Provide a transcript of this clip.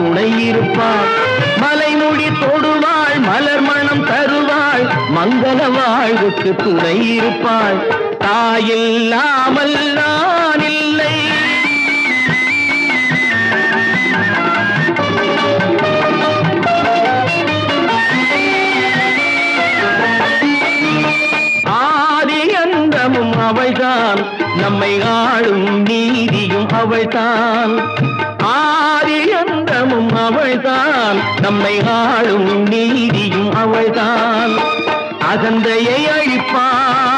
துணை இருப்பாள். மலைமுடி தொடுவாள், மலர் மணம் தருவாள், மங்கள வாழ்வுக்கு துணை இருப்பாள். தாயில்லாமல் நான் இல்லை. ஆதி அந்தமும் அவள்தான், நம்மை ஆளும் நீதியும் அவள்தான். ஆதி அந்தமும் அவள்தான், நம்மை ஆளும் நீதியும் அவள்தான். அகந்தையை அழிப்பாள்,